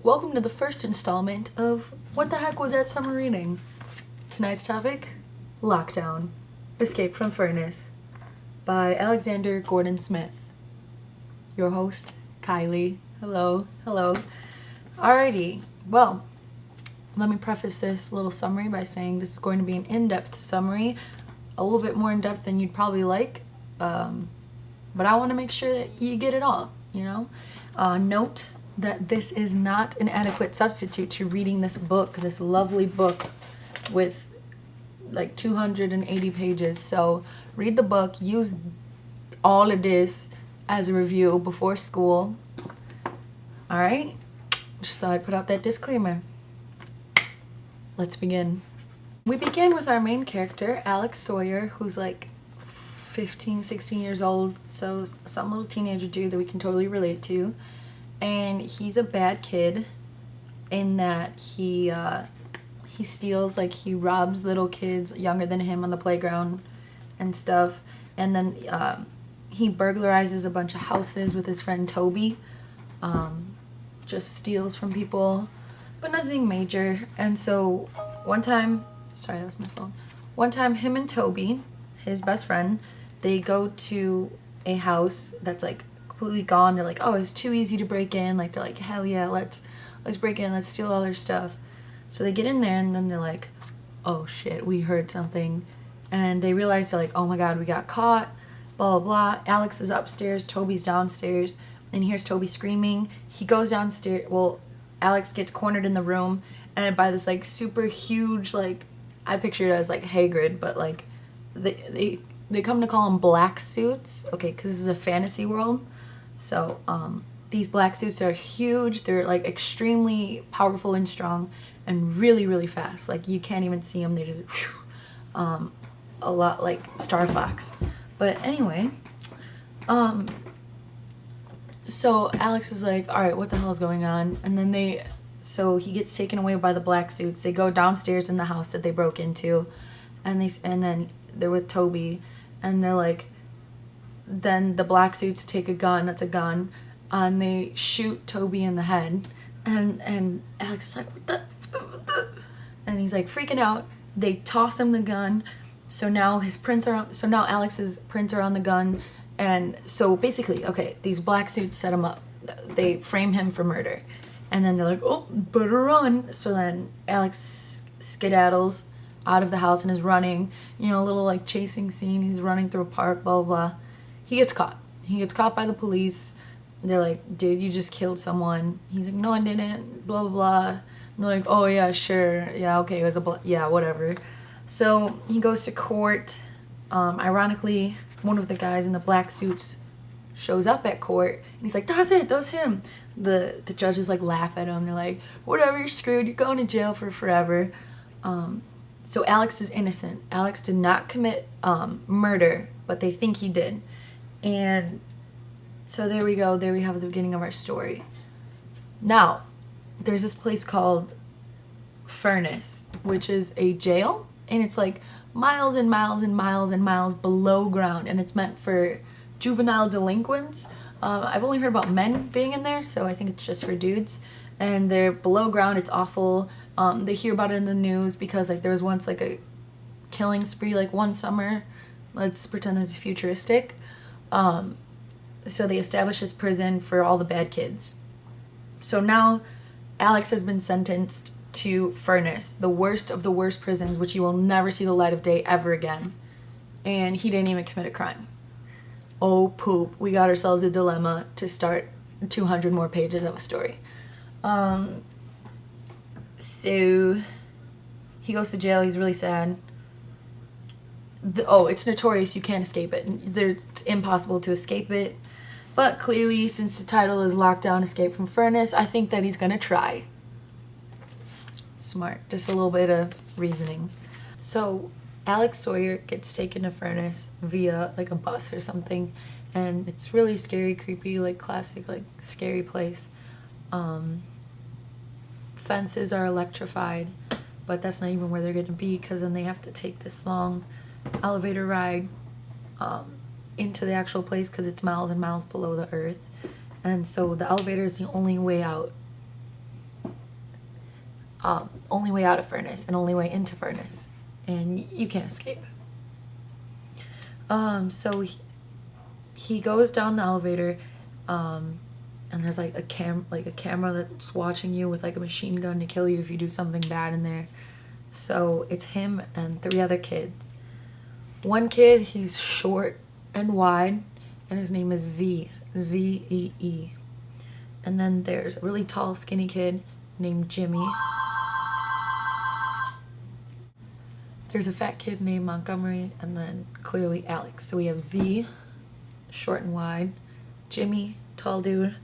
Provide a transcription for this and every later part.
Welcome to the first installment of What the Heck Was That Summer Reading? Tonight's topic, Lockdown, Escape from Furnace, by Alexander Gordon Smith. Your host, Kylie. Hello. Alrighty, well, let me preface this little summary by saying this is going to be an in-depth summary, a little bit more in-depth than you'd probably like, but I want to make sure that you get it all, you know? Note that this is not an adequate substitute to reading this book, this lovely book with like 280 pages. So read the book, use all of this as a review before school. All right? Just thought I'd put out that disclaimer. Let's begin. We begin with our main character, Alex Sawyer, who's like 15, 16 years old, so some little teenager dude that we can totally relate to. And he's a bad kid in that he steals, like he robs little kids younger than him on the playground and stuff. And then he burglarizes a bunch of houses with his friend Toby. Just steals from people, but nothing major. And so one time, sorry, that was my phone. One time him and Toby, his best friend, they go to a house that's like completely gone. They're like, oh, it's too easy to break in. Like, they're like, hell yeah, let's break in, let's steal all their stuff. So they get in there, and then they're like, oh shit, we heard something. And they realize, they're like, oh my god, we got caught, blah blah blah. Alex is upstairs, Toby's downstairs, and he hears Toby screaming. He goes downstairs. Well, Alex gets cornered in the room, and by this like super huge, like, I picture it as like Hagrid, but like they come to call them black suits, okay, because this is a fantasy world. So these black suits are huge. They're like extremely powerful and strong and really, really fast. Like, you can't even see them. They just whew, a lot like Star Fox. But anyway, so Alex is like, all right, what the hell is going on? And then so he gets taken away by the black suits. They go downstairs in the house that they broke into, and then they're with Toby, and they're like, then the black suits take a gun, that's a gun, and they shoot Toby in the head, and Alex is like, what the? And he's like freaking out. They toss him the gun, so now Alex's prints are on the gun, and so basically, okay, these black suits set him up. They frame him for murder, and then they're like, oh, better run. So then Alex skedaddles out of the house and is running, a little like chasing scene. He's running through a park, blah blah blah. He gets caught by the police. They're like, dude, you just killed someone. He's like, no, I didn't, blah blah blah. And they're like, oh yeah, sure, yeah, okay, it was yeah, whatever. So he goes to court. Ironically, one of the guys in the black suits shows up at court, and he's like, that's it, that was him. The judges like laugh at him. They're like, whatever, you're screwed, you're going to jail for forever. So Alex is innocent. Alex did not commit murder, but they think he did. And so there we go. There we have the beginning of our story. Now, there's this place called Furnace, which is a jail, and it's like miles and miles and miles and miles below ground, and it's meant for juvenile delinquents. I've only heard about men being in there, so I think it's just for dudes. And they're below ground. It's awful. They hear about it in the news because like there was once like a killing spree like one summer. Let's pretend this is futuristic. So they established this prison for all the bad kids. So now Alex has been sentenced to Furnace, the worst of the worst prisons, which you will never see the light of day ever again. And he didn't even commit a crime. Oh poop, we got ourselves a dilemma to start 200 more pages of a story. So he goes to jail. He's really sad. It's notorious. You can't escape it. It's impossible to escape it. But clearly, since the title is Lockdown, Escape from Furnace, I think that he's going to try. Smart. Just a little bit of reasoning. So Alex Sawyer gets taken to Furnace via like a bus or something. And it's really scary, creepy, like classic, like scary place. Fences are electrified, but that's not even where they're going to be, because then they have to take this long elevator ride into the actual place, because it's miles and miles below the earth. And so the elevator is the only way out. only way out of Furnace and only way into Furnace, and you can't escape. So he goes down the elevator, and there's like a camera that's watching you with like a machine gun to kill you if you do something bad in there. So it's him and 3 other kids. One kid, he's short and wide, and his name is Z, Z-E-E. And then there's a really tall, skinny kid named Jimmy. There's a fat kid named Montgomery, and then clearly Alex. So we have Z, short and wide, Jimmy, tall dude,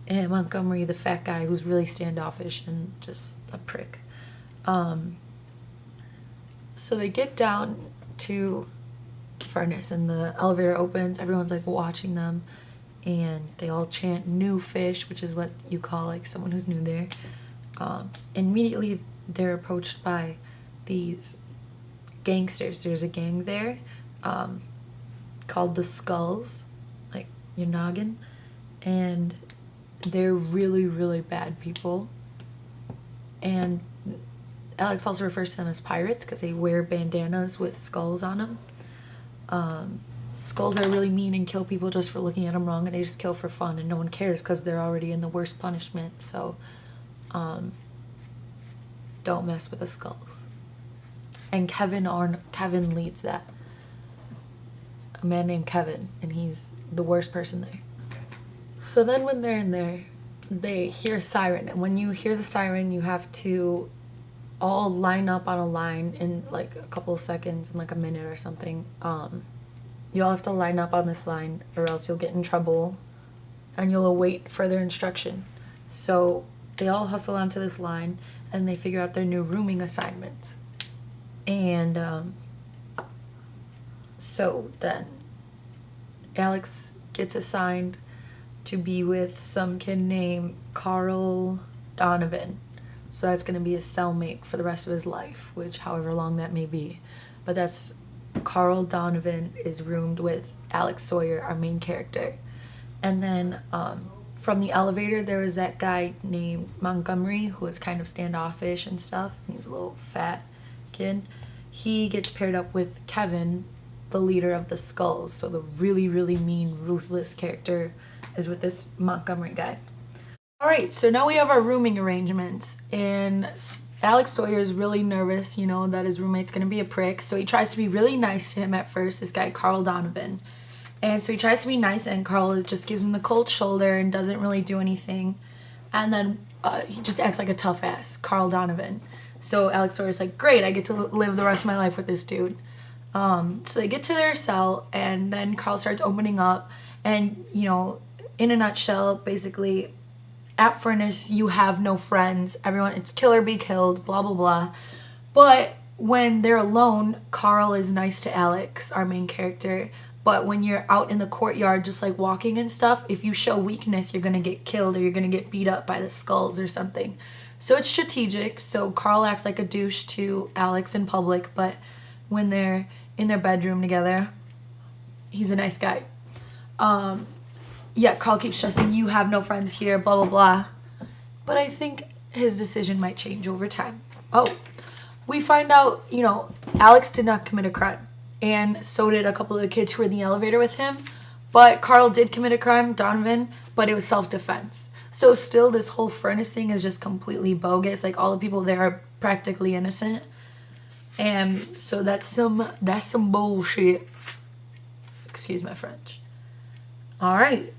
and Montgomery, the fat guy who's really standoffish and just a prick. So they get down to Furnace, and the elevator opens. Everyone's like watching them, and they all chant "new fish," which is what you call like someone who's new there. Immediately they're approached by these gangsters. There's a gang there called the Skulls, like your noggin, and they're really, really bad people. And Alex also refers to them as pirates because they wear bandanas with skulls on them. Skulls are really mean and kill people just for looking at them wrong, and they just kill for fun, and no one cares because they're already in the worst punishment. So don't mess with the Skulls. And Kevin leads that. A man named Kevin, and he's the worst person there. So then when they're in there, they hear a siren, and when you hear the siren, you have to all line up on a line in like a couple of seconds, in like a minute or something. You all have to line up on this line, or else you'll get in trouble and you'll await further instruction. So they all hustle onto this line, and they figure out their new rooming assignments. And so then Alex gets assigned to be with some kid named Carl Donovan. So that's going to be his cellmate for the rest of his life, which however long that may be. But that's Carl Donovan is roomed with Alex Sawyer, our main character. And then from the elevator, there was that guy named Montgomery who was kind of standoffish and stuff. He's a little fat kid. He gets paired up with Kevin, the leader of the Skulls. So the really, really mean, ruthless character is with this Montgomery guy. All right, so now we have our rooming arrangements, and Alex Sawyer is really nervous, you know, that his roommate's gonna be a prick. So he tries to be really nice to him at first, this guy Carl Donovan. And so he tries to be nice, and Carl just gives him the cold shoulder and doesn't really do anything. And then he just acts like a tough ass, Carl Donovan. So Alex Sawyer's like, great, I get to live the rest of my life with this dude. So they get to their cell, and then Carl starts opening up, and, you know, in a nutshell, basically, at Furnace, you have no friends. Everyone, it's kill or be killed, blah, blah, blah. But when they're alone, Carl is nice to Alex, our main character. But when you're out in the courtyard, just like walking and stuff, if you show weakness, you're going to get killed or you're going to get beat up by the Skulls or something. So it's strategic. So Carl acts like a douche to Alex in public, but when they're in their bedroom together, he's a nice guy. Yeah, Carl keeps stressing, you have no friends here, blah, blah, blah. But I think his decision might change over time. Oh, we find out, you know, Alex did not commit a crime. And so did a couple of the kids who were in the elevator with him. But Carl did commit a crime, Donovan, but it was self-defense. So still, this whole Furnace thing is just completely bogus. Like, all the people there are practically innocent. And so that's some bullshit. Excuse my French. All right.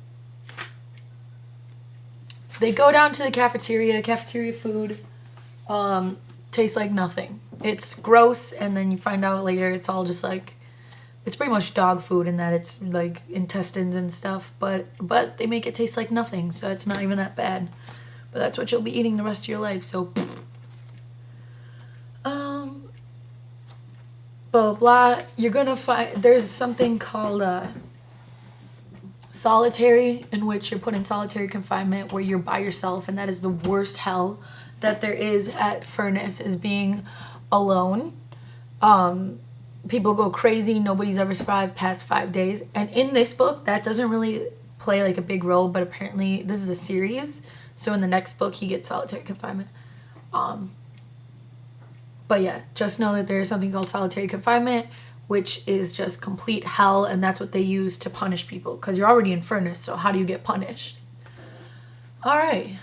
They go down to the cafeteria. Cafeteria food tastes like nothing. It's gross, and then you find out later it's all just like, it's pretty much dog food in that it's like intestines and stuff, but they make it taste like nothing, so it's not even that bad. But that's what you'll be eating the rest of your life, so blah, blah. You're gonna find, there's something called solitary, in which you're put in solitary confinement where you're by yourself, and that is the worst hell that there is at Furnace, is being alone. People go crazy. Nobody's ever survived past 5 days. And in this book, that doesn't really play like a big role, but apparently this is a series, so in the next book he gets solitary confinement. But yeah, just know that there is something called solitary confinement, which is just complete hell, and that's what they use to punish people, because you're already in furnace, so how do you get punished? All right,